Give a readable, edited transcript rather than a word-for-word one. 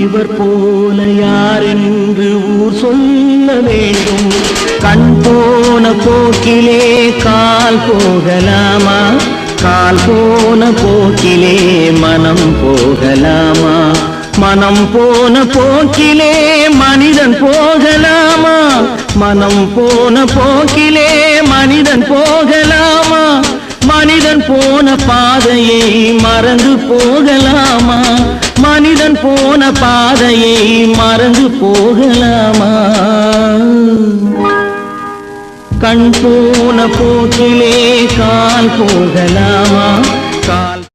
இவர் போல யார் என்று ஊர் சொல்ல வேண்டும். கண் போன போக்கிலே கால் போகலாமா? கால் போன போக்கிலே மனம் போகலாமா? மனம் போன போக்கிலே மனிதன் போகலாமா? மனம் போன போக்கிலே மனிதன் போகலாமா? மனிதன் போன பாதையை மறந்து போகலாமா? மனிதன் போன பாதையை மறந்து போகலாமா? கண் போன போக்கிலே கால் போகலாமா?